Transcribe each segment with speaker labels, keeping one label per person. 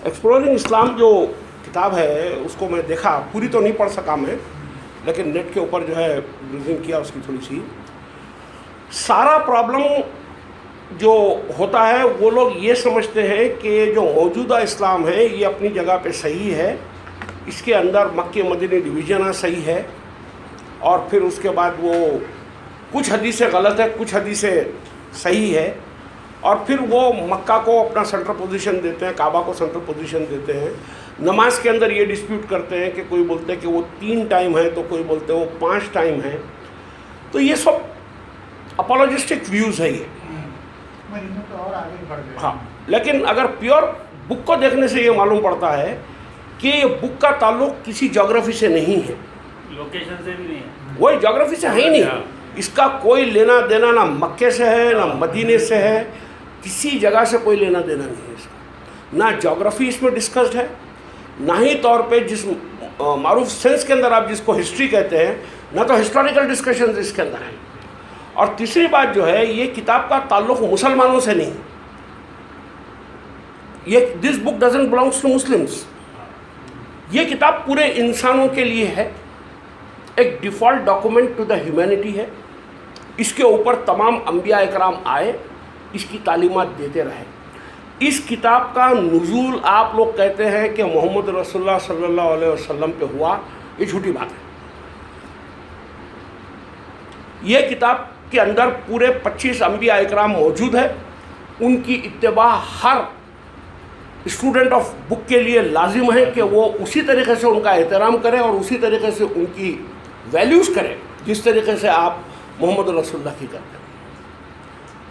Speaker 1: Exploring इस्लाम जो किताब है उसको मैं देखा, पूरी तो नहीं पढ़ सका मैं, लेकिन नेट के ऊपर जो है ब्रीजिंग किया उसकी थोड़ी सी। सारा प्रॉब्लम जो होता है वो लोग ये समझते हैं कि जो मौजूदा इस्लाम है ये अपनी जगह पे सही है, इसके अंदर मक्के मदीने डिवीजन सही है, और फिर उसके बाद वो कुछ हदीसें गलत है, कुछ हदीसें सही है, और फिर वो मक्का को अपना सेंट्रल पोजीशन देते हैं, काबा को सेंट्रल पोजीशन देते हैं। नमाज के अंदर ये डिस्प्यूट करते हैं कि कोई बोलते हैं कि वो 3 टाइम है, तो कोई बोलते हैं वो 5 टाइम है। तो ये सब अपोलॉजिस्टिक व्यूज़ है ये।
Speaker 2: तो और आगे बढ़ गए।
Speaker 1: हाँ, लेकिन अगर प्योर बुक को देखने से ये मालूम पड़ता है कि ये बुक का ताल्लुक किसी जोग्राफी से नहीं है,
Speaker 3: लोकेशन से भी नहीं है,
Speaker 1: वही जोग्राफी से है ही नहीं। इसका कोई लेना देना ना मक्के से है ना मदीने से है, किसी जगह से कोई लेना देना नहीं है इसका। ना जोग्राफी इसमें डिस्कस्ड है, ना ही तौर पे जिस मारूफ सेंस के अंदर आप जिसको हिस्ट्री कहते हैं, ना तो हिस्टोरिकल डिस्कशन इसके अंदर है। और तीसरी बात जो है, ये किताब का ताल्लुक मुसलमानों से नहीं, ये this book doesn't belongs to Muslims. ये किताब पूरे इंसानों के लिए है, एक default document to the humanity है। इसके ऊपर तमाम अंबिया इकराम आए, इसकी तालीमात देते रहे। इस किताब का नुज़ूल आप लोग कहते हैं कि मोहम्मद रसूलुल्लाह सल्लल्लाहु अलैहि वसल्लम पे हुआ, ये झूठी बात है। ये किताब के अंदर पूरे 25 अंबिया इकराम मौजूद है, उनकी इत्तिबा हर स्टूडेंट ऑफ बुक के लिए लाजिम है कि वो उसी तरीके से उनका एहतराम करे और उसी तरीके से उनकी वैल्यूज़ करे जिस तरीके से आप मोहम्मद रसूलुल्लाह की करते हैं।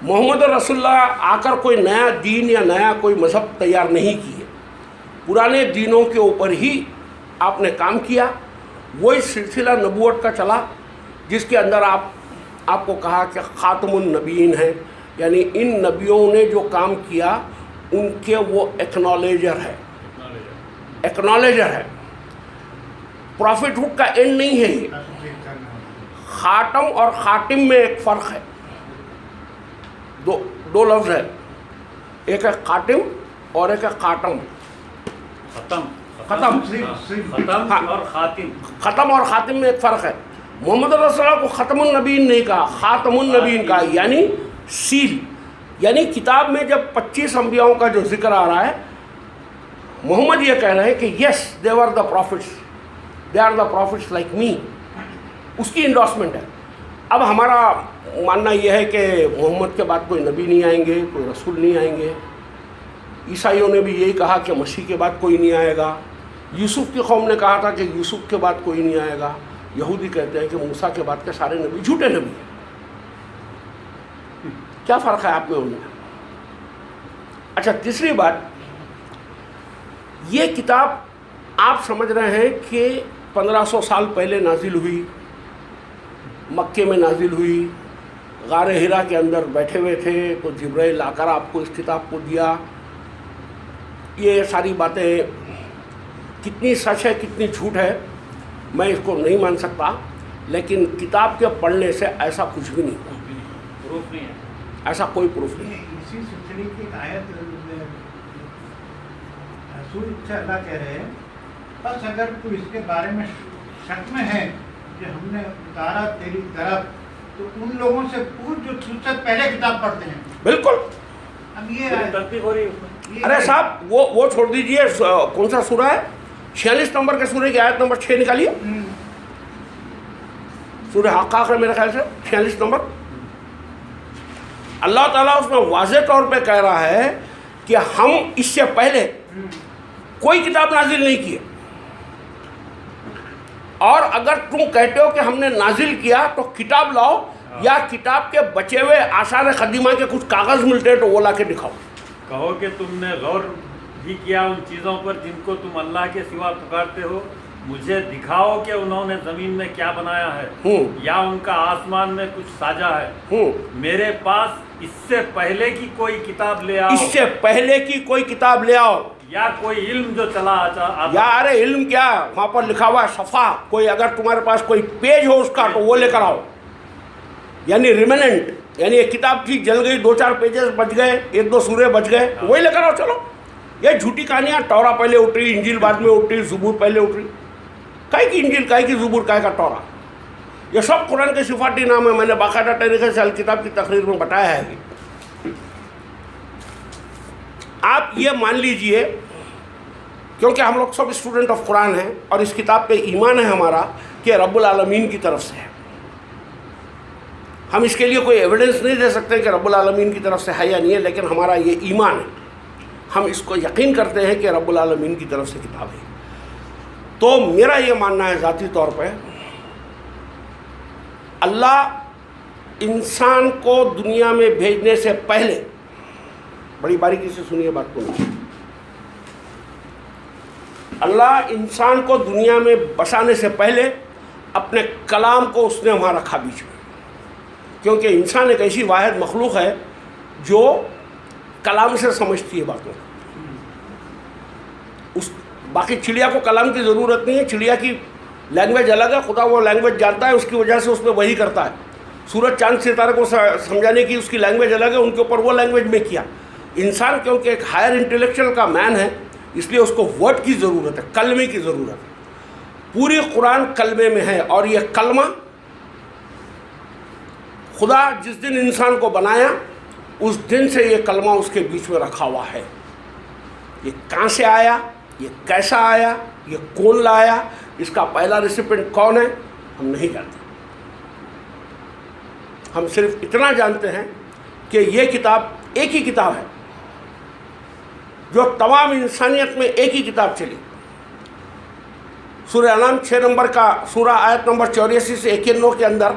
Speaker 1: मोहम्मद रसूलुल्लाह आकर कोई नया दीन या नया कोई मज़हब तैयार नहीं किए, पुराने दीनों के ऊपर ही आपने काम किया। वही सिलसिला नबूवत का चला जिसके अंदर आपको कहा कि ख़ातमुन नबीन है, यानी इन नबियों ने जो काम किया उनके वो एक्नॉलेजर है। प्रॉफिटहुड का एंड नहीं है ये। ख़ातम और ख़ातिम में एक फ़र्क है, दो लफ्ज़ है, एक है ख़ातिम और एक है ख़ातम। ख़त्म
Speaker 3: और खातिम,
Speaker 1: ख़त्म और ख़ातिम में एक फ़र्क है। मोहम्मद रसूलुल्लाह को ख़त्मुन नबीन नहीं कहा, ख़ातमुन नबीन कहा, यानी सील। यानी किताब में जब 25 अंबियाओं का जो जिक्र आ रहा है, मोहम्मद ये कह रहे हैं कि yes they are the prophets like me, उसकी इंडोर्समेंट है। अब हमारा मानना यह है कि मोहम्मद के बाद कोई नबी नहीं आएंगे, कोई रसूल नहीं आएंगे। ईसाइयों ने भी यही कहा कि मसीह के बाद कोई नहीं आएगा। यूसुफ की कौम ने कहा था कि यूसुफ के बाद कोई नहीं आएगा। यहूदी कहते हैं कि मूसा के बाद के सारे नबी झूठे नबी हैं। क्या फ़र्क है आप में उनमें? अच्छा, तीसरी बात, ये किताब आप समझ रहे हैं कि 1500 साल पहले नाजिल हुई, मक्के में नाजिल हुई, गारे हिरा के अंदर बैठे हुए थे तो जिब्राइल आकर आपको इस किताब को दिया। ये सारी बातें कितनी सच है कितनी झूठ है मैं इसको नहीं मान सकता, लेकिन किताब के पढ़ने से ऐसा कुछ भी नहीं हुआ,
Speaker 3: प्रूफ नहीं है,
Speaker 1: ऐसा कोई प्रूफ नहीं है।
Speaker 2: इसी सिलसिले की एक आयत रसूल अल्लाह कह रहे हैं, बस अगर तू इसके बारे में शक में है कि हमने उतारा तेरी तरफ, तो उन लोगों से पूछ जो तुझसे पहले किताब पढ़ते हैं।
Speaker 1: बिल्कुल।
Speaker 2: अब ये
Speaker 3: तल्फी हो रही है उसमें।
Speaker 1: अरे साहब, वो छोड़ दीजिए, कौन सा सूरा है? 46 नंबर के सूरे की आयत नंबर 6 निकालिए। सूरह हक़्क़ाक़ है मेरे ख्याल से 46 नंबर। अल्लाह ताला उसमें वाज़ेह तौर पे कह रहा है कि हम इससे पहले कोई किताब नाजिल नहीं किए, और अगर तुम कहते हो कि हमने नाजिल किया तो किताब लाओ, या किताब के बचे हुए आसार क़दीमा के कुछ कागज़ मिलते हैं तो वो ला के दिखाओ।
Speaker 3: कहो कि तुमने गौर भी किया उन चीज़ों पर जिनको तुम अल्लाह के सिवा पुकारते हो, मुझे दिखाओ कि उन्होंने ज़मीन में क्या बनाया है, या उनका आसमान में कुछ साजा है। मेरे पास इससे पहले की कोई किताब ले आओ,
Speaker 1: इससे पहले की कोई किताब ले आओ,
Speaker 3: या कोई इल्म जो चला आता।
Speaker 1: या अरे इल्म क्या, वहाँ पर लिखा हुआ है सफ़ा, कोई अगर तुम्हारे पास कोई पेज हो उसका तो वो लेकर आओ, यानी रिमेनेंट, यानी एक किताब थी जल गई, 2-4 पेजेस बच गए, 1-2 सूरे बच गए, वही लेकर आओ। चलो, ये झूठी कहानियाँ, टौरा पहले उतरी, इंजील बाद में उतरी, ज़बूर पहले उतरी। काय की इंजील, काय की ज़बूर, काय का टौरा, ये सब कुरान के सिफाती नाम है। मैंने बाकायदा तरीके से अल किताब की तकरीर में बताया है। आप ये मान लीजिए, क्योंकि हम लोग सब स्टूडेंट ऑफ कुरान हैं और इस किताब पे ईमान है हमारा कि रब्बुल आलमीन की तरफ से है। हम इसके लिए कोई एविडेंस नहीं दे सकते कि रब्बुल आलमीन की तरफ से है या नहीं है, लेकिन हमारा ये ईमान है, हम इसको यकीन करते हैं कि रब्बुल आलमीन की तरफ से किताब है। तो मेरा ये मानना है ज़ाती तौर पे, अल्लाह इंसान को दुनिया में भेजने से पहले, बड़ी बारीकी से सुनिए बात को, अल्लाह इंसान को दुनिया में बसाने से पहले अपने कलाम को उसने वहाँ रखा बीच में, क्योंकि इंसान एक ऐसी वाहिद मखलूक है जो कलाम से समझती है बातों। उस बाकी चिड़िया को कलाम की ज़रूरत नहीं है, चिड़िया की लैंग्वेज अलग है, खुदा वो लैंग्वेज जानता है, उसकी वजह से उसमें वही करता है। सूरज चांद सितारे को समझाने की उसकी लैंग्वेज अलग है, उनके ऊपर वो लैंग्वेज में किया। इंसान क्योंकि एक हायर इंटेलेक्चुअल का मैन है, इसलिए उसको वर्ड की ज़रूरत है, कलमे की ज़रूरत है। पूरी कुरान कलमे में है, और ये कलमा खुदा जिस दिन इंसान को बनाया उस दिन से ये कलमा उसके बीच में रखा हुआ है। ये कहाँ से आया, ये कैसा आया, ये कौन लाया, इसका पहला रेसिपिएंट कौन है, हम नहीं जानते। हम सिर्फ इतना जानते हैं कि ये किताब एक ही किताब है जो तमाम इंसानियत में एक ही किताब चली। सूरह अनाम 6 नंबर का सूरह, आयत नंबर 84 से 91 के अंदर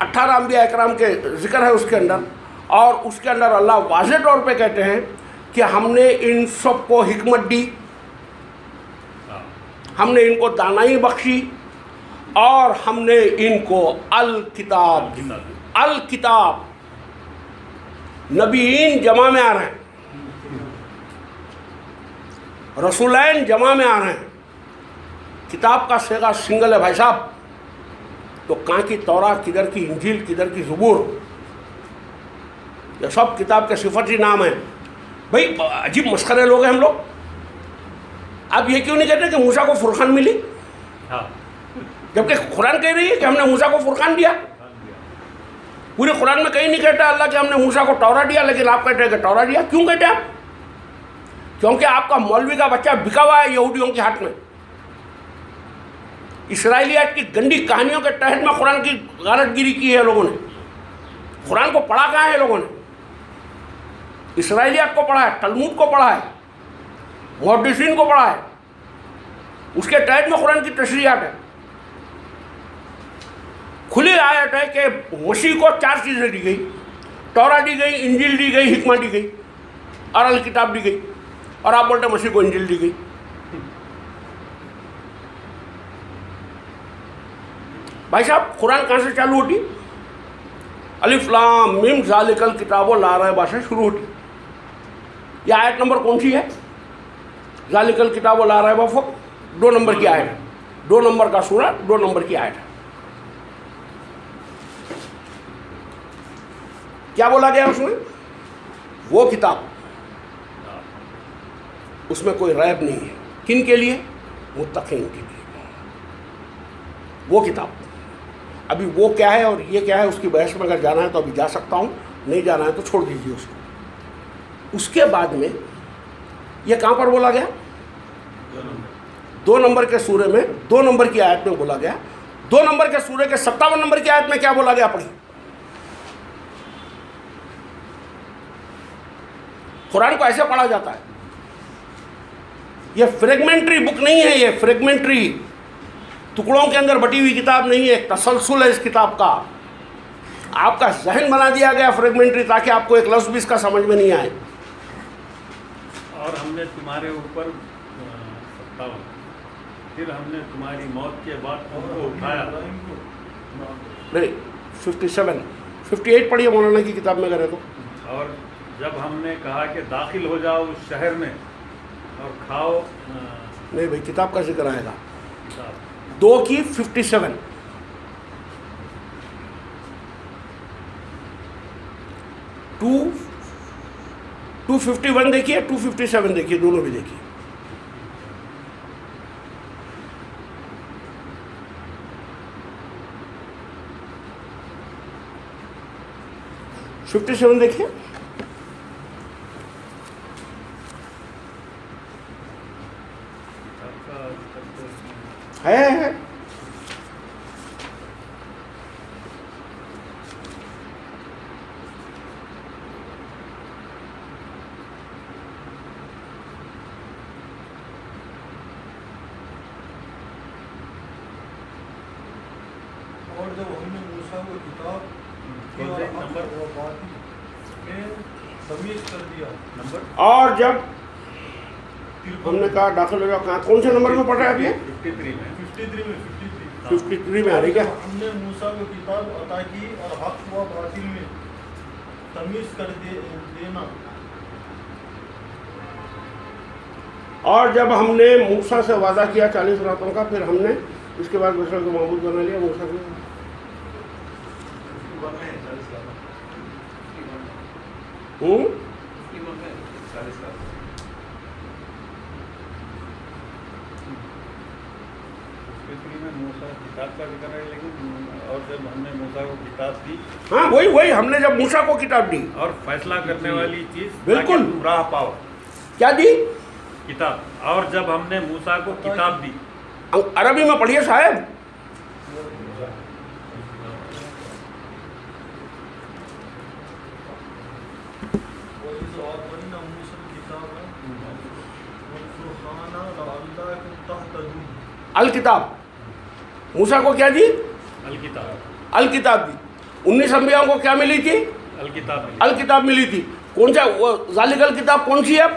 Speaker 1: 18 अंबिया इकराम के जिक्र है उसके अंदर, और उसके अंदर अल्लाह वाज़ेह तौर पे कहते हैं कि हमने इन सब को हिकमत दी, हमने इनको दानाई बख्शी, और हमने इनको अल किताब दी। अल किताब, नबीन जमा में आ रहे हैं, रसूलैन जमा में आ रहे हैं, किताब का सेगा सिंगल है भाई साहब। तो कहाँ की तौरा, किधर की इंजील, किधर की ज़बूर, ये सब किताब के सिफती नाम है। भाई अजीब मस्खरे लोग हैं हम लोग। आप ये क्यों नहीं कहते कि मूसा को फुरकान मिली, जबकि कुरान कह रही है कि हमने मूसा को फुरकान दिया। पूरे कुरान में कहीं नहीं कहता अल्लाह कि हमने मूसा को टौरा दिया, लेकिन आप कहते हैं कि टौरा दिया। क्यों कहते हैं आप? क्योंकि आपका मौलवी का बच्चा बिका हुआ है यहूदियों के हाथ में। इसराइलियात की गंदी कहानियों के तहत में कुरान की गारतगिरी की है लोगों ने। कुरान को पढ़ा कहाँ है लोगों ने? इसराइलियात को पढ़ा है, तलमूद को पढ़ा है, मुहद्दिसीन को पढ़ा है, उसके तहत में कुरान की तशरीहात है। खुली आयत है कि मसीह को 4 चीज़ें दी गई, तौरा दी गई, इंजील दी गई, हिकमा दी गई और अल किताब दी गई, और आप बोलते मसीह को इंजील दी गई। भाई साहब कुरान कहाँ से चालू होती? अलिफ लाम मीम ज़ालिकल किताबो ला रैब से शुरू होती। ये आयत नंबर कौन सी है? ज़ालिकल किताबो ला रैब 2 नंबर की आयत है, 2 नंबर का सूरा, 2 नंबर की आयत है। क्या बोला गया उसमें? वो किताब, उसमें कोई रैब नहीं है। किन के लिए? मुत्तकीन के लिए। वो किताब, अभी वो क्या है और ये क्या है उसकी बहस में अगर जाना है तो अभी जा सकता हूँ, नहीं जाना है तो छोड़ दीजिए उसको। उसके बाद में ये कहाँ पर बोला गया? 2 नंबर के सूरे में, 2 नंबर की आयत में बोला गया। 2 नंबर के सूरे के 57 नंबर की आयत में क्या बोला गया? पढ़िए। कुरान को ऐसे पढ़ा जाता है। ये फ्रेगमेंट्री बुक नहीं है, ये फ्रेगमेंट्री टुकड़ों के अंदर बटी हुई किताब नहीं है, एक तसलसल है इस किताब का। आपका जहन बना दिया गया फ्रेगमेंट्री, ताकि आपको एक लफ्ज़ भी इसका समझ में नहीं आए।
Speaker 3: और हमने तुम्हारे ऊपर 57, फिर हमने तुम्हारी मौत के बाद तुमको उठाया।
Speaker 1: नहीं, 57, 58 पढ़िए मौलाना की किताब में करे तो।
Speaker 3: और जब हमने कहा कि दाखिल हो जाओ उस शहर में और खाओ,
Speaker 1: नहीं भाई किताब का जिक्र आएगा। 2 की 57, टू 251 देखिए, 257 देखिए, दोनों भी देखिए. 57 देखिए. है.
Speaker 4: और जब हमने मूसा को किताब दी और
Speaker 3: नंबर
Speaker 4: वो बात में तमीज कर दिया
Speaker 3: नंबर
Speaker 1: और जब हमने कहा दाखिल हो जाओ, कहाँ कौन से नंबर में पढ़ रहे हैं आप ये?
Speaker 3: 53 में
Speaker 4: 53 में
Speaker 1: 53 में आ रही क्या?
Speaker 4: हमने मूसा को किताब अता की और हक व बातिल में तमीज कर देना।
Speaker 1: और जब हमने मूसा से वादा किया 40 रातों का, फिर हमने इसके बाद बशर को मामूद बना लिया मूसा को.
Speaker 3: में मूसा किताब का जिक्र है, लेकिन और जब हमने मूसा को किताब दी,
Speaker 1: हाँ वही हमने जब मूसा को किताब दी
Speaker 3: और फैसला करने वाली चीज
Speaker 1: बिल्कुल।
Speaker 3: ताकि तुम राह पाओ,
Speaker 1: क्या दी?
Speaker 3: किताब। और जब हमने मूसा को किताब दी,
Speaker 1: अरबी में पढ़िए साहब. अल किताब मूसा को क्या दी?
Speaker 3: अल किताब,
Speaker 1: अल किताब दी. 19 अंबियाओं को क्या मिली थी?
Speaker 3: अल किताब मिली।
Speaker 1: अल किताब मिली थी. कौन सा वो जालिक अल किताब कौन सी है?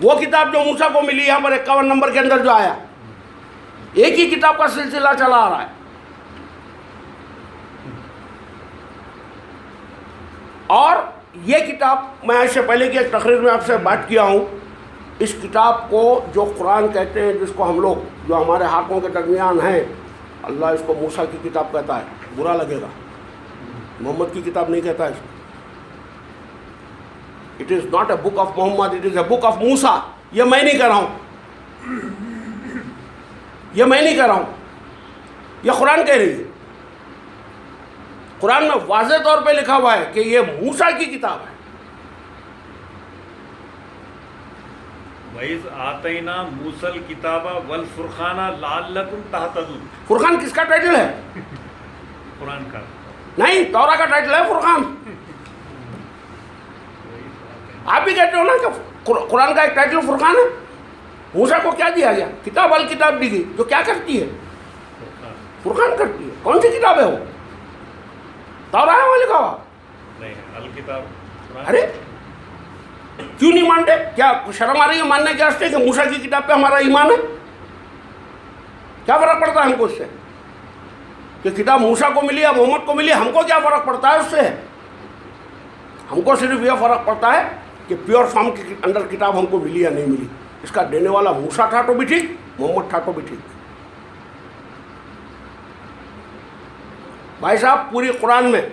Speaker 1: वो किताब जो मूसा को मिली यहाँ पर 51 नंबर के अंदर जो आया, एक ही किताब का सिलसिला चला आ रहा है. और ये किताब मैं इससे पहले की एक तकरीर में आपसे बात किया हूँ. इस किताब को जो कुरान कहते हैं, जिसको हम लोग जो हमारे हाथों के दरमियान है, अल्लाह इसको मूसा की किताब कहता है. बुरा लगेगा, मोहम्मद की किताब नहीं कहता है इसको. It is not a book of Muhammad, it is a book of Musa. ये मैं नहीं कह रहा हूँ, ये मैं नहीं कह रहा हूँ, ये कुरान कह रही है. कुरान में वाज़ेह तौर पे लिखा हुआ है कि ये मूसा की किताब है.
Speaker 3: वइज़ आतैना मूसल किताबा वल फुरखाना लअल्लकुम तहतदून।
Speaker 1: फुरखान किसका टाइटल है?
Speaker 3: कुरान का
Speaker 1: नहीं, तौरा का टाइटल है फुरखान. आप भी कहते हो ना कि कुरान का एक टाइटल फुरखान है. मूसा को क्या दिया गया? किताब अल किताब दी गई, जो क्या करती है? फुरखान करती है. कौन सी किताब है वो? तौरा है वहाँ लिखा हुआ?
Speaker 3: नहीं, अल किताब।
Speaker 1: अरे क्यों नहीं मानते? क्या शर्म आ रही है मानने के वास्ते कि मूसा की किताब पे हमारा ईमान है? क्या फर्क पड़ता है हमको उससे कि किताब मूसा को मिली या मोहम्मद को मिली? हमको क्या फर्क पड़ता है उससे? हमको सिर्फ यह फर्क पड़ता है कि प्योर फॉर्म के अंदर किताब हमको मिली या नहीं मिली. इसका देने वाला मूसा था तो भी ठीक, मोहम्मद था तो भी ठीक. भाई साहब, पूरी कुरान में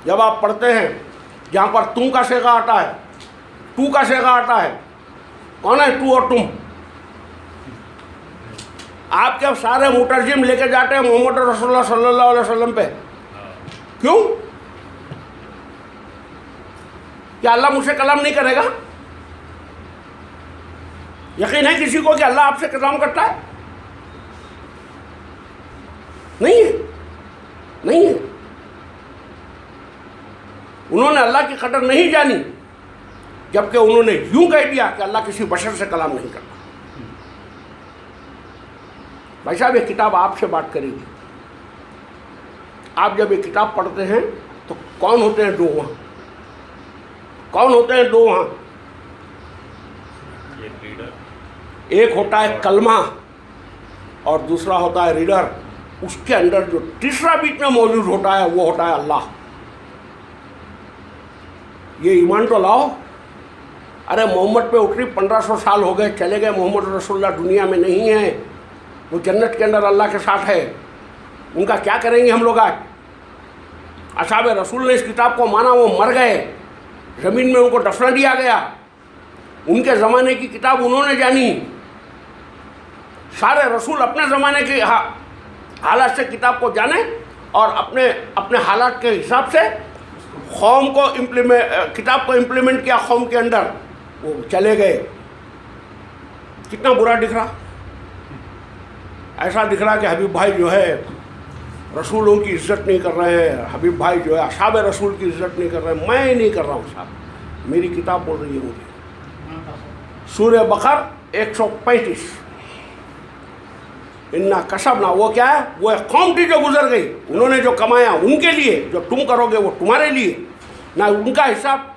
Speaker 1: जब आप पढ़ते हैं, जहाँ पर तुम का सेगा आता है, टू का सेगा आता है, कौन है टू और तुम? आपके सारे मुतरजिम लेके जाते हैं मोहम्मद रसूलुल्लाह सल्लल्लाहु अलैहि वसल्लम पे. क्यों? क्या अल्लाह मुझसे कलाम नहीं करेगा? यकीन है किसी को कि अल्लाह आपसे कलाम करता है? नहीं है, नहीं है. उन्होंने अल्लाह की कदर नहीं जानी, जबकि उन्होंने यूं कह दिया कि अल्लाह किसी बशर से कलाम नहीं करता. भाई साहब, ये किताब आपसे बात करेगी. आप जब ये किताब पढ़ते हैं तो कौन होते हैं दो वहाँ? कौन होते हैं दो वहाँ? एक होता है कलमा और दूसरा होता है रीडर. उसके अंदर जो तीसरा बीच में मौजूद होता है वो होता है अल्लाह. ये ईमान तो लाओ. अरे मोहम्मद पे उतरी 1500 साल हो गए, चले गए. मोहम्मद रसूलुल्लाह दुनिया में नहीं है, वो जन्नत के अंदर अल्लाह के साथ है. उनका क्या करेंगे हम लोग आज? असहाबे रसूल ने इस किताब को माना, वो मर गए. ज़मीन में उनको दफना दिया गया, उनके ज़माने की किताब उन्होंने जानी। सारे रसूल अपने ज़माने के हालात से किताब को जाने और अपने अपने हालात के हिसाब से कौम को किताब को इम्प्लीमेंट किया, कौम के अंदर वो चले गए। कितना बुरा दिख रहा, ऐसा दिख रहा कि हबीब भाई जो है रसूलों की इज़्ज़त नहीं कर रहे हैं, हबीब भाई जो है असाब रसूल की इज़्ज़त नहीं कर रहे हैं। मैं नहीं कर रहा हूँ साहब, मेरी किताब बोल रही है मुझे। सूरह बकर 135, इन्ना कसब ना, वो क्या है, वो एक कौम थी जो गुजर गई, उन्होंने जो कमाया उनके लिए, जो तुम करोगे वो तुम्हारे लिए, ना उनका हिसाब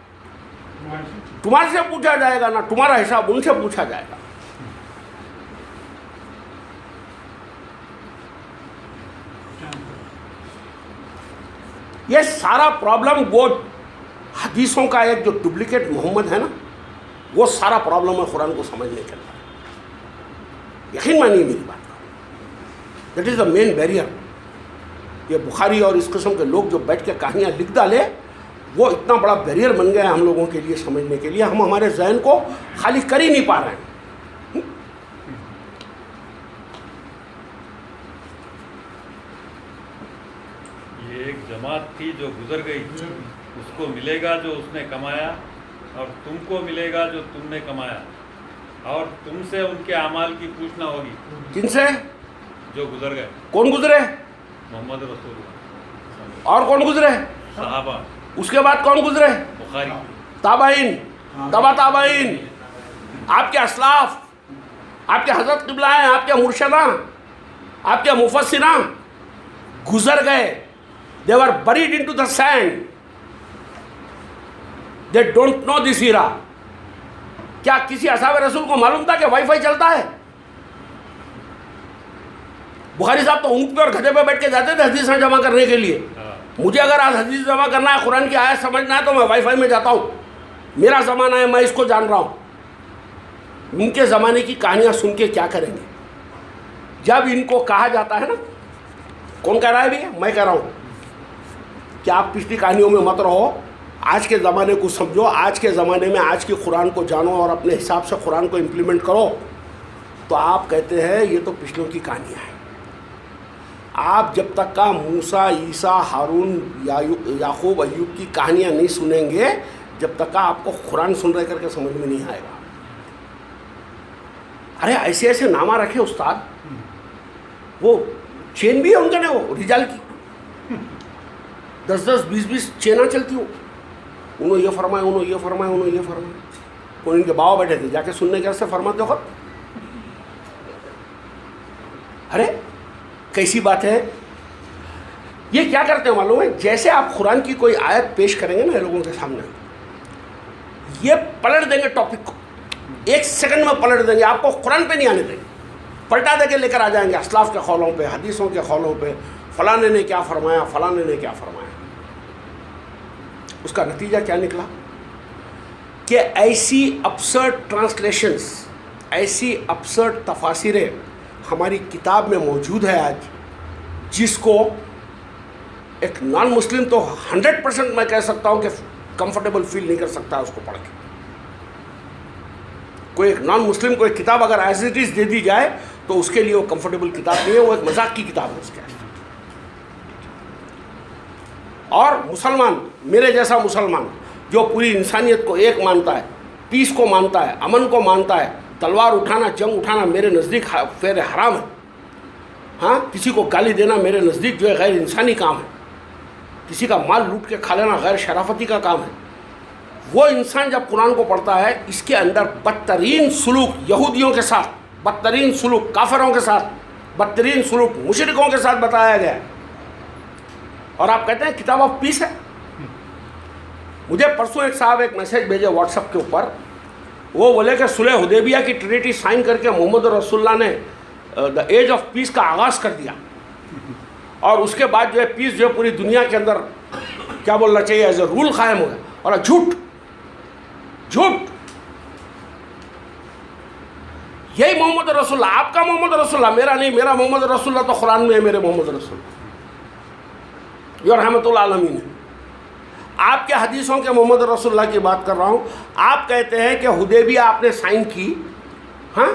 Speaker 1: तुम्हारे से पूछा जाएगा, ना तुम्हारा हिसाब उनसे पूछा जाएगा। ये सारा प्रॉब्लम वो हदीसों का एक जो डुप्लीकेट मोहम्मद है ना, वो सारा प्रॉब्लम है कुरान को समझने के अंदर। यकीन मानिए मेरी बात का, that is the main barrier. ये बुखारी और इस किस्म के लोग जो बैठ के कहानियाँ लिख डाले, वो इतना बड़ा बैरियर बन गया है हम लोगों के लिए समझने के लिए। हम हमारे जहन को खाली कर ही नहीं पा रहे हैं।
Speaker 3: एक जमात थी जो गुजर गई, उसको मिलेगा जो उसने कमाया, और तुमको मिलेगा जो तुमने कमाया, और तुमसे उनके अमाल की पूछना होगी।
Speaker 1: किनसे?
Speaker 3: जो गुजर गए।
Speaker 1: कौन गुजरे?
Speaker 3: मोहम्मद रसूल।
Speaker 1: और कौन गुजरे?
Speaker 3: सहाबा।
Speaker 1: उसके बाद कौन गुजरे?
Speaker 3: बुखारी।
Speaker 1: ताबाइन, तबा ताबाइन, आपके असलाफ, आपके हजरत क़िबलाएं, आपके मुर्शदा, आपके मुफस्सिरा गुजर गए। They were buried into the sand. They don't know this era. क्या किसी असहाब रसूल को मालूम था कि वाईफाई चलता है? बुखारी साहब तो ऊँट पे और गधे पे बैठ के जाते थे हदीसें जमा करने के लिए। मुझे अगर आज हदीस जमा करना है, कुरान की आयत समझना है, तो मैं वाईफाई में जाता हूँ। मेरा ज़माना है, मैं इसको जान रहा हूँ। उनके ज़माने की कहानियाँ सुन के क्या करेंगे? जब इनको कहा जाता है ना, कौन कह रहा है भैया? मैं कह रहा हूँ कि आप पिछली कहानियों में मत रहो, आज के ज़माने को समझो, आज के ज़माने में आज की कुरान को जानो और अपने हिसाब से कुरान को इम्प्लीमेंट करो। तो आप कहते हैं ये तो पिछलों की कहानियाँ हैं। आप जब तक का मूसा, ईसा, हारून, याकूब, अय्यूब की कहानियाँ नहीं सुनेंगे, जब तक का आपको कुरान सुन रहे करके समझ में नहीं आएगा। अरे ऐसे ऐसे नामा रखे उस्ताद, वो चेन भी है उनका ना, वो रिजाल की 10-10, 20-20 चेना चलती हो। उन्होंने ये फरमाया, उन्होंने ये फरमाया, उन्होंने ये फरमाया। कोई इनके बाबा बैठे थे, जाके सुनने कैसे फरमाते हो? अरे कैसी बात है। ये क्या करते हैं मालूम है? जैसे आप कुरान की कोई आयत पेश करेंगे ना लोगों के सामने, ये पलट देंगे टॉपिक को, 1 सेकंड में पलट देंगे, आपको कुरान पे नहीं आने देंगे, पलटा दे के लेकर आ जाएंगे असलाफ के खौलों पे, हदीसों के खौलों पे, फलाने ने क्या फरमाया, फलाने ने क्या फरमाया। उसका नतीजा क्या निकला कि ऐसी अपसर्ड ट्रांसलेशंस, ऐसी अपसर्ड तफासिरें हमारी किताब में मौजूद है आज, जिसको एक नॉन मुस्लिम तो 100% मैं कह सकता हूँ कि कंफर्टेबल फील नहीं कर सकता उसको पढ़ के। कोई एक नॉन मुस्लिम को एक किताब अगर एज इट इज़ दे दी जाए तो उसके लिए वो कंफर्टेबल किताब नहीं है, वो एक मजाक की किताब है उसके। और मुसलमान, मेरे जैसा मुसलमान जो पूरी इंसानियत को एक मानता है, पीस को मानता है, अमन को मानता है, तलवार उठाना, जंग उठाना मेरे नज़दीक फेर हराम है। हाँ, किसी को गाली देना मेरे नज़दीक जो है गैर इंसानी काम है, किसी का माल लूट के खा लेना गैर शराफती का काम है। वो इंसान जब कुरान को पढ़ता है, इसके अंदर बदतरीन सुलूक यहूदियों के साथ, बदतरीन सुलूक काफिरों के साथ, बदतरीन सुलूक मुशरिकों के साथ बताया गया है, और आप कहते हैं किताब ऑफ पीस है। मुझे परसों एक साहब एक मैसेज भेजे व्हाट्सएप के ऊपर, वो बोले कि सुलह हुदैबिया की ट्रीटी साइन करके मोहम्मद रसूलुल्लाह ने द एज ऑफ पीस का आगाज़ कर दिया, और उसके बाद जो है पीस जो है पूरी दुनिया के अंदर क्या बोलना चाहिए एज ए रूल कायम हो गया। और झूठ झूठ, यही मोहम्मद रसूलुल्लाह, आपका मोहम्मद रसूलुल्लाह, मेरा नहीं, मेरा मोहम्मद रसूलुल्लाह तो कुरान में है, मेरे मोहम्मद रसूलुल्लाह, ये रहमतुल आलमीन है। آپ کے حدیثوں کے محمد رسول اللہ کی بات کر رہا ہوں. آپ کہتے ہیں کہ حدیبیہ آپ نے سائن کی. ہاں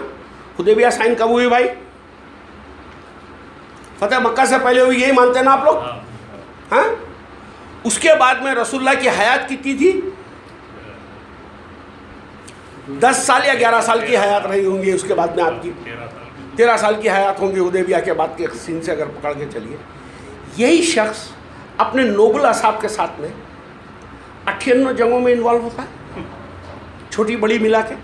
Speaker 1: حدیبیہ سائن کب ہوئی بھائی؟ فتح مکہ سے پہلے ہوئی, یہی مانتے ہیں نا آپ لوگ؟ ہاں اس کے بعد میں رسول اللہ کی حیات کتنی تھی؟ 10 سال یا 11 سال کی حیات رہی ہوں گی. اس کے بعد میں آپ کی 13 سال کی حیات ہوں گی حدیبیہ کے بعد کے سین سے اگر پکڑ کے چلیے. یہی شخص اپنے نوبل اصحاب کے ساتھ میں 98 جنگوں میں انوالو ہوتا ہے, چھوٹی بڑی ملا کے.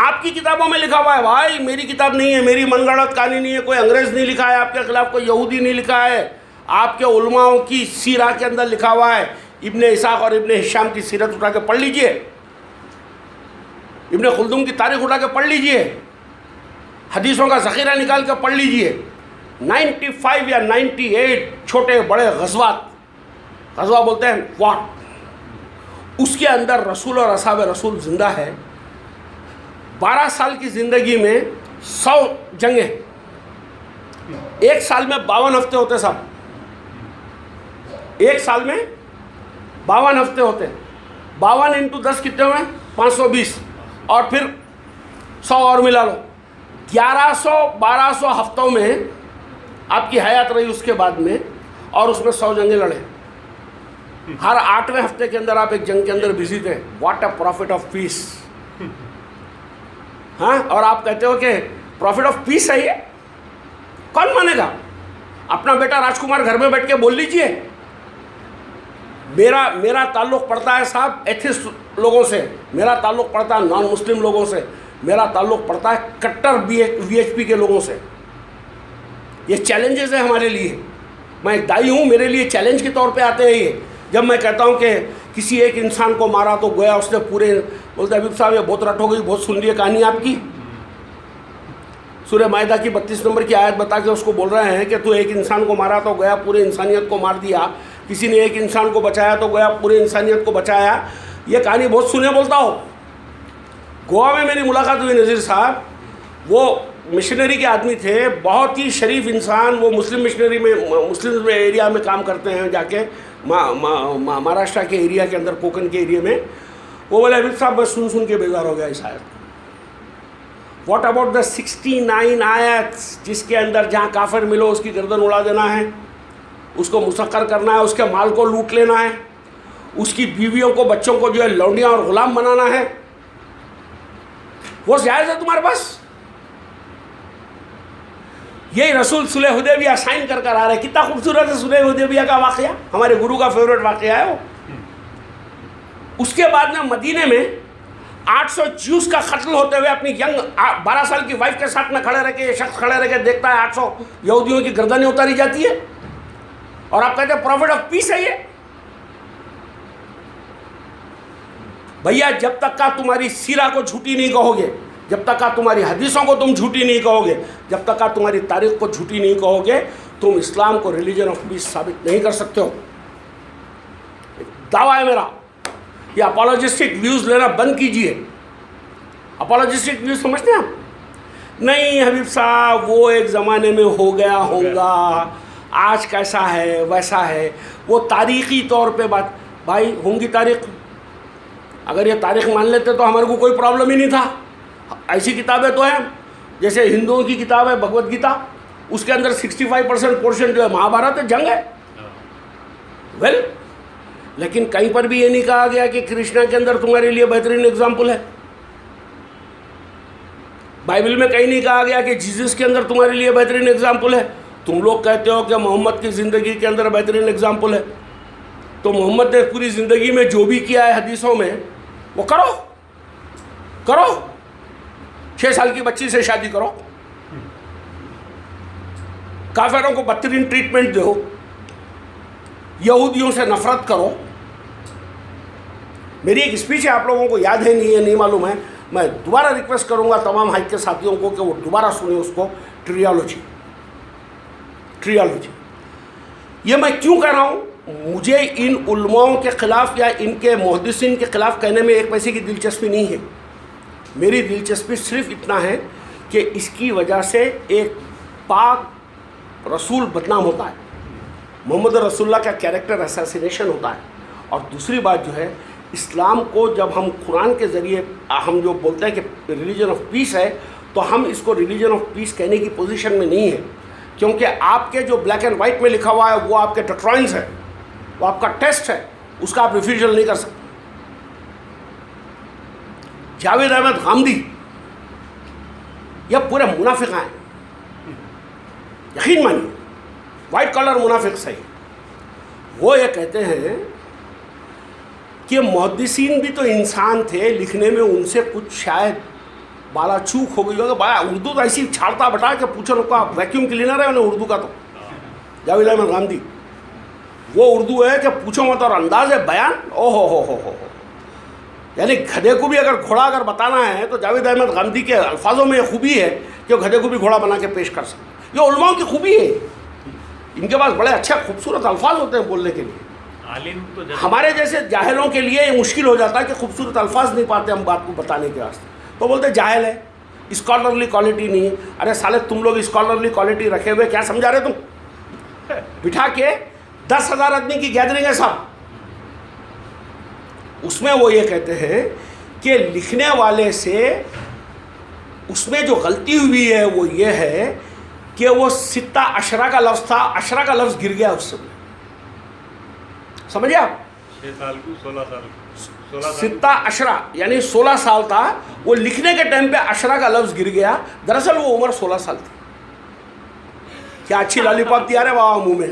Speaker 1: آپ کی کتابوں میں لکھا ہوا ہے بھائی, میری کتاب نہیں ہے, میری من گڑت کہانی نہیں ہے, کوئی انگریز نہیں لکھا ہے آپ کے خلاف, کوئی یہودی نہیں لکھا ہے. آپ کے علماؤں کی سیرہ کے اندر لکھا ہوا ہے. ابن اسحاق اور ابن ہشام کی سیرت اٹھا کے پڑھ لیجئے, ابن خلدون کی تاریخ اٹھا کے پڑھ لیجئے, حدیثوں کا ذخیرہ نکال کے پڑھ لیجئے. 95 یا 98 چھوٹے بڑے غزوات, غزوہ بولتے ہیں وار, اس کے اندر رسول اور اصحاب رسول زندہ ہے. 12 سال کی زندگی میں 100 جنگیں, ایک سال میں 52 ہفتے ہوتے صاحب, ایک سال میں 52 ہفتے ہوتے. 52 انٹو 10 کتنے ہوئے؟ 520, اور پھر 100 اور ملا لو. 1100-1200 ہفتوں میں آپ کی حیات رہی اس کے بعد میں, اور اس میں 100 جنگیں لڑے. ہر 8ویں ہفتے کے اندر آپ ایک جنگ کے اندر بزی تھے. What a prophet of peace. ہاں, اور آپ کہتے ہو کہ پروفٹ آف پیس ہے یہ, کون مانے گا؟ اپنا بیٹا راج کمار گھر میں بیٹھ کے بول لیجئے. میرا تعلق پڑتا ہے صاحب ایتھسٹ لوگوں سے, میرا تعلق پڑتا ہے نان مسلم لوگوں سے, میرا تعلق پڑتا ہے کٹر وی ایچ پی کے لوگوں سے. یہ چیلنجز ہیں ہمارے لیے. میں ایک دائی ہوں, میرے لیے چیلنج کے طور پہ آتے ہیں یہ. جب میں کہتا ہوں کہ کسی ایک انسان کو مارا تو گویا اس نے پورے, بولتے حبیب صاحب یہ بہت رٹ ہو گئی, بہت سن لی ہے کہانی آپ کی. سورہ مائدہ کی 32 نمبر کی آیت بتا کے اس کو بول رہے ہیں کہ تو ایک انسان کو مارا تو گویا پورے انسانیت کو مار دیا, کسی نے ایک انسان کو بچایا تو گویا پورے انسانیت کو بچایا. یہ کہانی بہت سنے بولتا ہو. گوا میں میری ملاقات ہوئی نذیر صاحب, وہ مشنری کے آدمی تھے, بہت ہی شریف انسان. وہ مسلم مشنری میں, مسلم ایریا میں کام کرتے ہیں جا کے, مہاراشٹرا کے ایریا کے اندر, کوکن کے ایریا میں. وہ بولے حبیب صاحب میں سن کے بیزار ہو گیا اس آیت. واٹ اباؤٹ دا 69 آیت جس کے اندر جہاں کافر ملو اس کی گردن اڑا دینا ہے, اس کو مسخر کرنا ہے, اس کے مال کو لوٹ لینا ہے, اس کی بیویوں کو بچوں کو جو ہے لونڈیاں اور غلام بنانا ہے, وہ جائز ہے تمہارے پاس؟ یہی رسول صلح حدیبیہ سائن کر آ رہے. کتنا خوبصورت ہے صلح حدیبیہ کا واقعہ, ہمارے گرو کا فیوریٹ واقعہ ہے وہ. اس کے بعد میں مدینے میں 800 جوس کا قتل ہوتے ہوئے اپنی ینگ 12 سال کی وائف کے ساتھ میں کھڑے رہ کے, یہ شخص کھڑے رہ کے دیکھتا ہے 800 یہودیوں کی گردنیں اتاری جاتی ہے, اور آپ کہتے ہیں پروفٹ آف پیس ہے یہ. بھیا جب تک کا تمہاری سیرہ کو جھوٹی نہیں کہو گے, جب تک کا تمہاری حدیثوں کو تم جھوٹی نہیں کہو گے, جب تک کا تمہاری تاریخ کو جھوٹی نہیں کہو گے, تم اسلام کو ریلیجن آف پیس ثابت نہیں کر سکتے ہو. دعویٰ ہے میرا. یہ اپالوجسٹک ویوز لینا بند کیجئے. اپالوجسٹک ویوز سمجھتے ہیں آپ؟ نہیں حبیب صاحب وہ ایک زمانے میں ہو گیا ہوگا, آج کیسا ہے ویسا ہے, وہ تاریخی طور پہ بات. بھائی ہوں گی تاریخ, اگر یہ تاریخ مان لیتے تو ہمارے کو کوئی پرابلم ہی نہیں تھا. ایسی کتابیں تو ہیں, جیسے ہندوؤں کی کتاب ہے بھگوت گیتا, اس کے اندر 65% پورشن جو ہے مہابھارت ہے, جنگ ہے. ویل لیکن کہیں پر بھی یہ نہیں کہا گیا کہ کرشنا کے اندر تمہارے لیے بہترین اگزامپل ہے. بائبل میں کہیں نہیں کہا گیا کہ جیزس کے اندر تمہارے لیے بہترین اگزامپل ہے. تم لوگ کہتے ہو کہ محمد کی زندگی کے اندر بہترین اگزامپل ہے. تو محمد نے پوری زندگی میں جو بھی کیا ہے حدیثوں میں وہ کرو. 6 سال کی بچی سے شادی کرو, کافروں کو بدترین ٹریٹمنٹ دو, یہودیوں سے نفرت کرو. میری ایک اسپیچ ہے, آپ لوگوں کو یاد ہے نہیں معلوم ہے, میں دوبارہ ریکویسٹ کروں گا تمام ہائیک کے ساتھیوں کو کہ وہ دوبارہ سنیں اس کو. ٹریالوجی. یہ میں کیوں کہہ رہا ہوں؟ مجھے ان علماؤں کے خلاف یا ان کے محدثین کے خلاف کہنے میں ایک پیسے کی دلچسپی نہیں ہے. میری دلچسپی صرف اتنا ہے کہ اس کی وجہ سے ایک پاک رسول بدنام ہوتا ہے, محمد رسول اللہ کا کیریکٹر اسیسینیشن ہوتا ہے, اور دوسری بات جو ہے اسلام کو جب ہم قرآن کے ذریعے ہم جو بولتے ہیں کہ ریلیجن آف پیس ہے تو ہم اس کو ریلیجن آف پیس کہنے کی پوزیشن میں نہیں ہے، کیونکہ آپ کے جو بلیک اینڈ وائٹ میں لکھا ہوا ہے وہ آپ کے ڈاکٹرائنز ہے، وہ آپ کا ٹیسٹ ہے، اس کا آپ ریفیوژل نہیں کر سکتے۔ جاوید احمد غامدی یہ پورے منافق ہیں، یقین مانیے وائٹ کالر منافق صحیح۔ وہ یہ کہتے ہیں کہ محدثین بھی تو انسان تھے، لکھنے میں ان سے کچھ شاید بالا چوک ہو گئی ہوگا، بڑا اردو تو ایسی چھاڑتا بٹا کہ پوچھو لوگ کا ویکیوم کلینر ہے انہیں اردو کا تو جاوید احمد غامدی وہ اردو ہے کہ پوچھو مت، اور انداز بیان او ہو یعنی گدھے کو بھی اگر گھوڑا اگر بتانا ہے تو جاوید احمد غامدی کے الفاظوں میں یہ خوبی ہے کہ وہ گدھے کو بھی گھوڑا بنا کے پیش کر سکتے۔ یہ علماء کی خوبی ہے، ان کے پاس بڑے اچھے خوبصورت الفاظ ہوتے ہیں بولنے کے لیے۔
Speaker 3: عالم تو
Speaker 1: ہمارے جیسے جاہلوں کے لیے یہ مشکل ہو جاتا ہے کہ خوبصورت الفاظ نہیں پاتے ہم بات کو بتانے کے واسطے، تو بولتے جاہل ہے، اسکالرلی کوالٹی نہیں ہے۔ ارے سالے تم لوگ اسکالرلی کوالٹی رکھے ہوئے کیا سمجھا رہے تم؟ بٹھا کے 10,000 آدمی کی گیدرنگ ہے صاحب، اس میں وہ یہ کہتے ہیں کہ لکھنے والے سے اس میں جو غلطی ہوئی ہے وہ یہ ہے کہ وہ 6 کا لفظ تھا، 10 کا لفظ گر گیا اس سے، سمجھے آپ؟
Speaker 3: 6 سال کو 16 سال
Speaker 1: 6 یعنی 16 سال تھا، وہ لکھنے کے ٹائم پہ 10 کا لفظ گر گیا، دراصل وہ عمر 16 سال تھی۔ کیا اچھی لالی پاپ دیا رہے بابا منہ میں،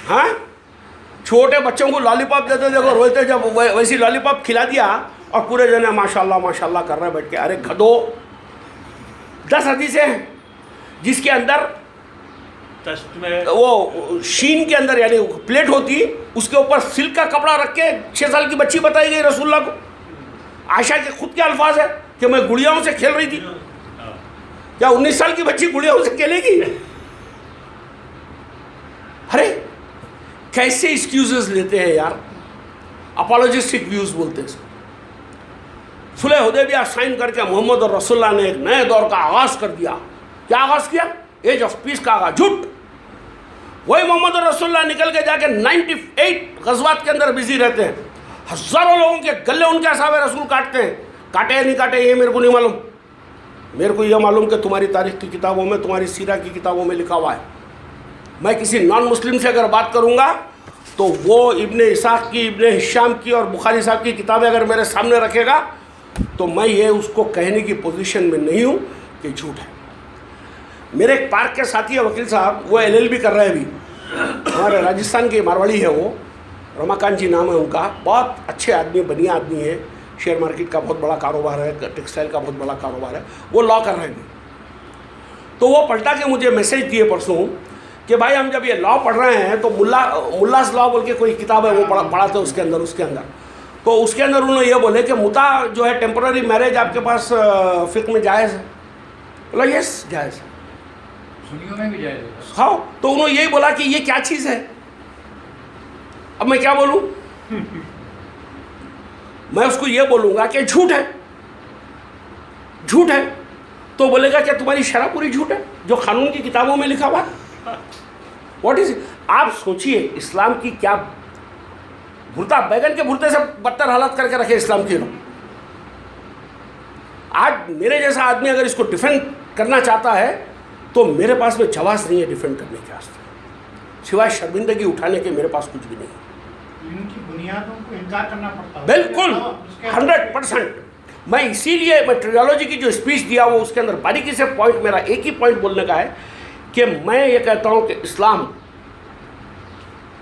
Speaker 1: ہاں چھوٹے بچوں کو لالی پاپ دیتے دیکھو روتے، جب ویسی لالی پاپ کھلا دیا اور پورے جنے ماشاء اللہ کر رہے بیٹھ کے۔ ارے گھدو 10 حدیثیں ہیں جس کے اندر
Speaker 3: تشت میں
Speaker 1: وہ شین کے اندر یعنی پلیٹ ہوتی، اس کے اوپر سلک کا کپڑا رکھ کے 6 سال کی بچی بتائی گئی رسول اللہ کو۔ عائشہ کے خود کے الفاظ ہے کہ میں گڑیاؤں سے کھیل رہی تھی۔ کیا 19 سال کی بچی گڑیاؤں سے کھیلے گی؟ ارے کیسے ایکسکیوزز لیتے ہیں یار، اپالوجسٹک ویوز بولتے ہیں۔ صلح حدیبیہ سائن کر کے محمد اور رسول اللہ نے ایک نئے دور کا آغاز کر دیا۔ کیا آغاز کیا؟ ایج آف پیس کا آغاز۔ جھوٹ۔ وہی محمد اور رسول اللہ نکل کے جا کے 98 غزوات کے اندر بزی رہتے ہیں، ہزاروں لوگوں کے گلے ان کے اصحاب رسول کاٹتے ہیں۔ کاٹے یا نہیں کاٹے یہ میرے کو نہیں معلوم، میرے کو یہ معلوم کہ تمہاری تاریخ کی کتابوں میں، تمہاری سیرہ کی کتابوں میں لکھا ہوا ہے۔ میں کسی نان مسلم سے اگر بات کروں گا تو وہ ابن اسحاق کی، ابن ہشام کی اور بخاری صاحب کی کتابیں اگر میرے سامنے رکھے گا تو میں یہ اس کو کہنے کی پوزیشن میں نہیں ہوں کہ جھوٹ ہے۔ میرے ایک پارک کے ساتھی ہے وکیل صاحب، وہ LLB کر رہے ہیں ابھی، ہمارے راجستھان کے مارواڑی ہے، وہ رماکانت جی نام ہے ان کا، بہت اچھے آدمی، بنیا آدمی ہے، شیئر مارکیٹ کا بہت بڑا کاروبار ہے، ٹیکسٹائل کا بہت بڑا کاروبار ہے، وہ لا کر رہے ہیں۔ تو وہ پلٹا کے مجھے میسیج دیے پرسوں کہ بھائی ہم جب یہ لا پڑھ رہے ہیں تو ملاز لا بول کے کوئی کتاب ہے وہ پڑھاتے ہیں، اس کے اندر تو اس کے اندر انہوں نے یہ بولے کہ متا جو ہے ٹیمپرری میرج آپ کے پاس فقہ میں جائز ہے؟ بولا یس جائز ہے،
Speaker 2: سنیوں میں بھی جائز ہے۔
Speaker 1: ہاں، تو انہوں نے یہی بولا کہ یہ کیا چیز ہے؟ اب میں کیا بولوں؟ میں اس کو یہ بولوں گا کہ جھوٹ ہے، جھوٹ ہے، تو بولے گا کہ تمہاری شرح پوری جھوٹ ہے جو قانون کی کتابوں میں لکھا ہوا ہے۔ What is it? آپ سوچئے اسلام کی کیا بھرتا، بیگن کے بھرتے سے بدتر حالت کر کے رکھے اسلام کی لوگ۔ آج میرے جیسا آدمی اگر اس کو ڈیفینڈ کرنا چاہتا ہے تو میرے پاس میں جواز نہیں ہے ڈیفینڈ کرنے کے واسطے، سوائے شرمندگی اٹھانے کے میرے پاس کچھ بھی نہیں۔
Speaker 2: ان کی بنیادوں کو انکار کرنا پڑتا ہے۔
Speaker 1: بالکل 100%۔ میں اسی لیے میں ٹریالوجی کی جو اسپیچ دیا وہ اس کے اندر باریکی سے پوائنٹ، میرا ایک ہی پوائنٹ بولنے کا ہے کہ میں یہ کہتا ہوں کہ اسلام،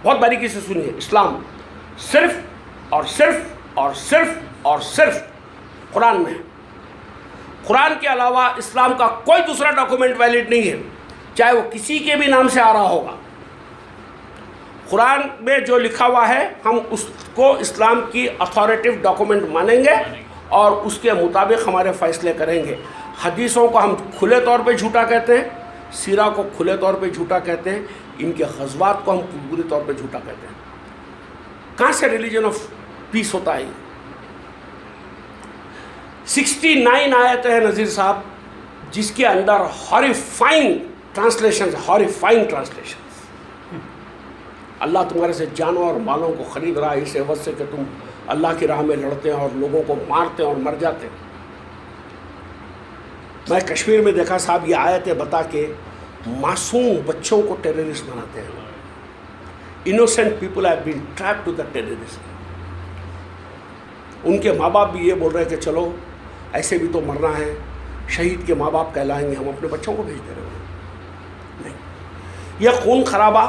Speaker 1: بہت باریکی سے سنیے، اسلام صرف اور صرف اور صرف اور صرف قرآن میں ہے۔ قرآن کے علاوہ اسلام کا کوئی دوسرا ڈاکومنٹ ویلڈ نہیں ہے، چاہے وہ کسی کے بھی نام سے آ رہا ہوگا۔ قرآن میں جو لکھا ہوا ہے ہم اس کو اسلام کی اتھارٹیو ڈاکومنٹ مانیں گے اور اس کے مطابق ہمارے فیصلے کریں گے۔ حدیثوں کو ہم کھلے طور پہ جھوٹا کہتے ہیں، سیرہ کو کھلے طور پہ جھوٹا کہتے ہیں، ان کے غزوات کو ہم پورے طور پہ جھوٹا کہتے ہیں۔ کہاں سے ریلیجن آف پیس ہوتا ہے؟ 69 آیتیں ہیں نذیر صاحب جس کے اندر ہاریفائنگ ٹرانسلیشنز اللہ तुम्हारे से जानों और मालों को खरीद रहा है इस एवज से कि तुम अल्लाह की राह में लड़ते हैं और लोगों को मारते हैं और मर जाते हैं। मैं कश्मीर में देखा साहब, ये आयतें बता के मासूम बच्चों को टेररिस्ट बनाते हैं। Innocent people have been trapped to the terrorist. उनके माँ बाप भी ये बोल रहे हैं कि चलो ऐसे भी तो मरना है, शहीद के माँ बाप कहलाएंगे, हम अपने बच्चों को भेज दे रहे हैं। नहीं, यह खून खराबा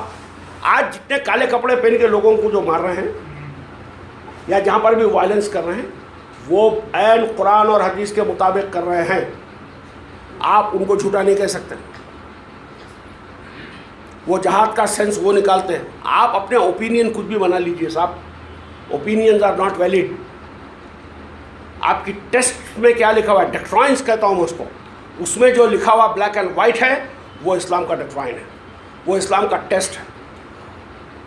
Speaker 1: आज जितने काले कपड़े पहन के लोगों को जो मार रहे हैं या जहाँ पर भी वायलेंस कर रहे हैं, वो ऐन कुरान और हदीस के मुताबिक कर रहे हैं। आप उनको झूठा नहीं कह सकते। वो जहाद का सेंस वो निकालते हैं। आप अपने ओपिनियन खुद भी बना लीजिए साहब, ओपिनियंस आर नॉट वैलिड। आपकी टेस्ट में क्या लिखा हुआ है, डॉक्ट्राइन्स कहता हूँ मैं उसको, उसमें जो लिखा हुआ ब्लैक एंड वाइट है वो इस्लाम का डॉक्ट्राइन है, वो इस्लाम का टेस्ट है।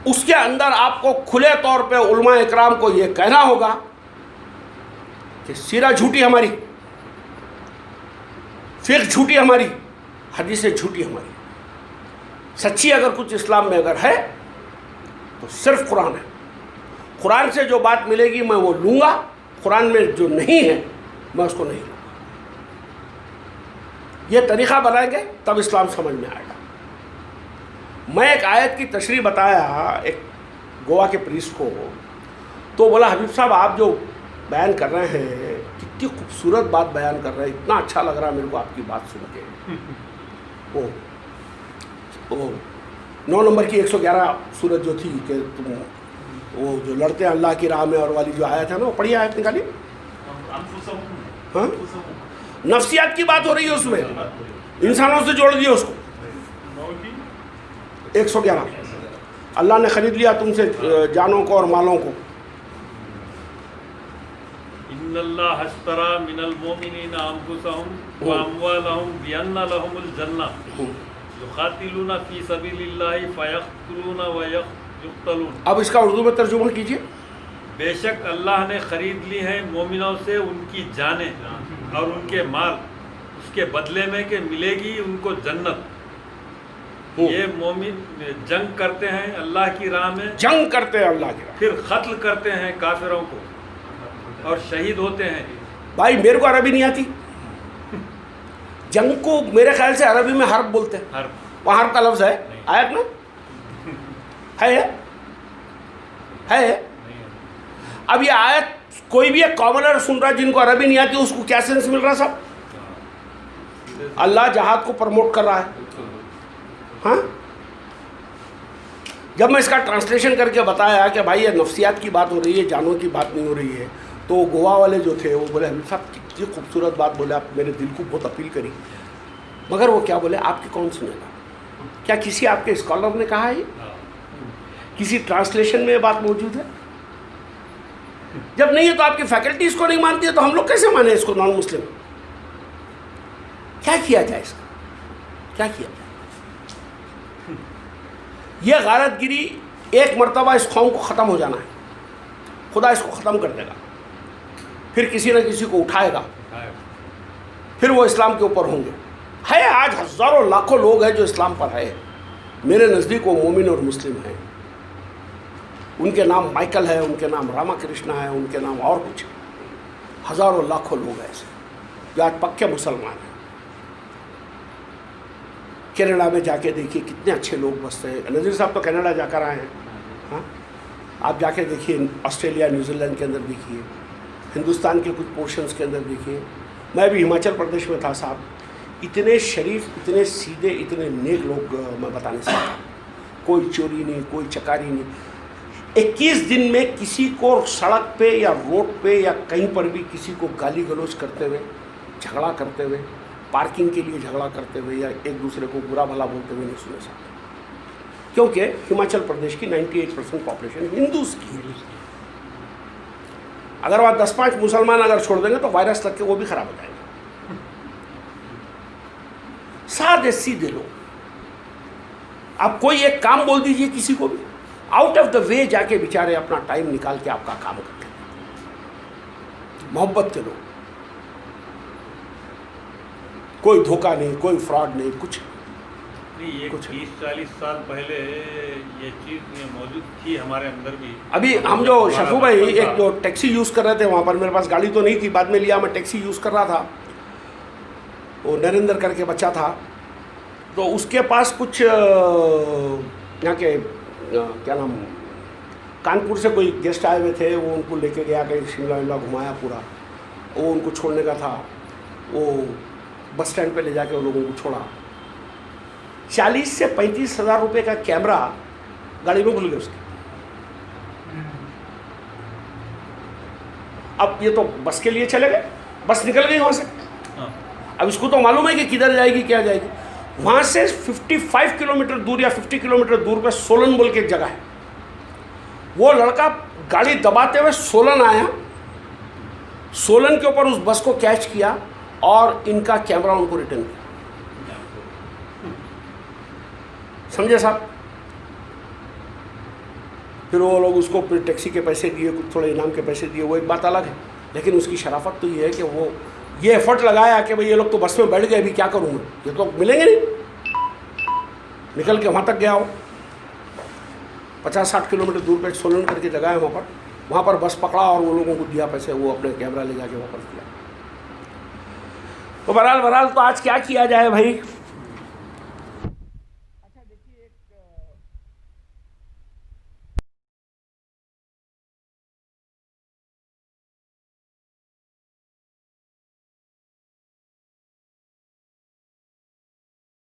Speaker 1: उसके अंदर आपको खुले तौर पे उलमा इकराम को ये कहना होगा कि सीरा झूठी हमारी, फिक्र झूठी हमारी, हदीसें झूठी हमारी। सच्ची अगर कुछ इस्लाम में अगर है तो सिर्फ कुरान है। कुरान से जो बात मिलेगी मैं वो लूँगा, कुरान में जो नहीं है मैं उसको नहीं लूँगा। ये तरीक़ा बनाएंगे तब इस्लाम समझ में आएगा। मैं एक आयत की तशरीह बताया एक गोवा के प्रीस्ट को, तो बोला हबीब साहब आप जो बयान कर रहे हैं कितनी खूबसूरत बात बयान कर रहे हैं, इतना अच्छा लग रहा है मेरे को आपकी बात सुन के। वो 9 नंबर की 111 सूरत जो थी कि तुम वो जो लड़ते हैं अल्लाह की राह में और वाली जो आयत है ना, वो पढ़िए आयत निकाली। हाँ, नफ्सियात की बात हो रही है उसमें, इंसानों से जोड़ दिया उसको। 111 अल्लाह ने खरीद लिया तुमसे जानों को और मालों को।
Speaker 3: इन्नल्लाह हश्तरा मिनल मोमिनीना अंफुसहुम व अमवालहुम बिअन्ना लहुमुल जन्नह युकातिलूना फी सबीलिल्लाहि फयक़्तुलूना व युक़्तलून।
Speaker 1: अब इसका उर्दू में तर्जुमा कीजिए।
Speaker 3: बेशक अल्लाह ने ख़रीद ली है मोमिनों से उनकी जानें और उनके माल, उसके बदले में कि मिलेगी उनको जन्नत। ये मोमिन जंग करते हैं अल्लाह की राह में,
Speaker 1: जंग करते हैं अल्लाह की राह,
Speaker 3: फिर कत्ल करते हैं काफिरों को और शहीद होते हैं।
Speaker 1: भाई मेरे को अरबी नहीं आती, जंग को मेरे ख्याल से अरबी में हर्ब बोलते हैं।
Speaker 3: हर
Speaker 1: वहाँ हर्ब का लफ्ज़ है आयत में है। अब ये आयत कोई भी एक कॉमनर सुन रहा है जिनको अरबी नहीं आती, उसको क्या सेंस मिल रहा साहब? अल्लाह जहाद को प्रमोट कर रहा है। हाँ, जब मैं इसका ट्रांसलेशन करके बताया कि भाई ये नफ्सियात की बात हो रही है, जानों की बात नहीं हो रही है, तो गोवा वाले जो थे वो बोले हमीद साहब कितनी खूबसूरत बात बोले, आप मेरे दिल को बहुत अपील करी। मगर वो क्या बोले, आपकी कौन सुनेगा? क्या किसी आपके स्कॉलर ने कहा है? किसी ट्रांसलेशन में ये बात मौजूद है? जब नहीं है तो आपकी फैकल्टी इसको नहीं मानती है, तो हम लोग कैसे माने इसको नॉन मुस्लिम? क्या किया जाए इसका, क्या किया जाए? यह गारतगिरी एक मरतबा इस कौम को ख़त्म हो जाना है, खुदा इसको ख़त्म कर देगा, फिर किसी न किसी को उठाएगा, फिर वो इस्लाम के ऊपर होंगे। है आज हज़ारों लाखों लोग हैं जो इस्लाम पर है, मेरे नज़दीक वो मोमिन और मुस्लिम हैं। उनके नाम माइकल है, उनके नाम रामा कृष्णा है, उनके नाम और कुछ, हज़ारों लाखों लोग ऐसे जो आज पक्के मुसलमान हैं। कनाडा में जाके देखिए कितने अच्छे लोग बसते हैं। नज़ीर साहब तो कनाडा जाकर आए हैं। हाँ, आप जाके देखिए, ऑस्ट्रेलिया न्यूजीलैंड के अंदर देखिए, हिंदुस्तान के कुछ पोर्शंस के अंदर देखिए। मैं भी हिमाचल प्रदेश में था साहब, इतने शरीफ, इतने सीधे, इतने नेक लोग मैं बता नहीं सकता। कोई चोरी नहीं, कोई चकारी नहीं। 21 दिन में किसी को सड़क पे या रोड पे या कहीं पर भी किसी को गाली गलौज करते हुए, झगड़ा करते हुए, पार्किंग के लिए झगड़ा करते हुए या एक दूसरे को बुरा भला बोलते हुए नहीं सुने सकते, क्योंकि हिमाचल प्रदेश की 98% पॉपुलेशन हिंदूज की है। अगर वहाँ 10-5 मुसलमान अगर छोड़ देंगे तो वायरस लग के वो भी खराब हो जाएगा। सादे सीधे लोग, आप कोई एक काम बोल दीजिए किसी को भी, आउट ऑफ द वे जाके बेचारे अपना टाइम निकाल के आपका काम करते हैं। मोहब्बत के लोग, कोई धोखा नहीं, कोई फ्रॉड नहीं, कुछ नहीं।
Speaker 3: नहीं, ये
Speaker 1: कुछ
Speaker 3: 30-40 साल पहले ये चीज़ ये मौजूद थी हमारे अंदर भी।
Speaker 1: अभी हम जो
Speaker 3: हमारा
Speaker 1: शफू भाई
Speaker 3: बचपन
Speaker 1: एक
Speaker 3: था।
Speaker 1: जो टैक्सी यूज़ कर रहे थे वहाँ पर, मेरे पास गाड़ी तो नहीं थी, बाद में लिया, मैं टैक्सी यूज़ कर रहा था, वो नरेंद्र करके बच्चा था, तो उसके पास कुछ यहाँ के क्या नाम, कानपुर से कोई गेस्ट आए हुए थे, वो उनको लेके गया, कहीं शिमला विमला घुमाया पूरा, वो उनको छोड़ने का था, वो बस स्टैंड पे ले जाके उन लोगों को छोड़ा। 40 से 35 हज़ार रुपये का कैमरा गाड़ी में भूल गए उसके। अब ये तो बस के लिए चले गए, बस निकल गई वहाँ से,
Speaker 3: हाँ।
Speaker 1: अब इसको तो मालूम है कि किधर जाएगी क्या जाएगी। वहाँ से 55 किलोमीटर दूर या 50 किलोमीटर दूर पे सोलन बोल के एक जगह है, वो लड़का गाड़ी दबाते हुए सोलन आया, सोलन के ऊपर उस बस को कैच किया और इनका कैमरा उनको रिटर्न किया। समझे साहब? फिर वो लोग उसको फिर टैक्सी के पैसे दिए, कुछ थोड़े इनाम के पैसे दिए, वो एक बात अलग है, लेकिन उसकी शराफत तो ये है कि वो ये एफर्ट लगाया कि भाई ये लोग तो बस में बैठ गए, अभी क्या करूँ मैं, ये तो मिलेंगे नहीं, निकल के वहाँ तक गया हो, 50-60 किलोमीटर दूर पे सोलन करके जगह है वहाँ पर बस पकड़ा और वो लोगों को दिया पैसे, वो अपने कैमरा ले जाके वापस दिया। तो बहरहाल तो आज क्या किया जाए भाई,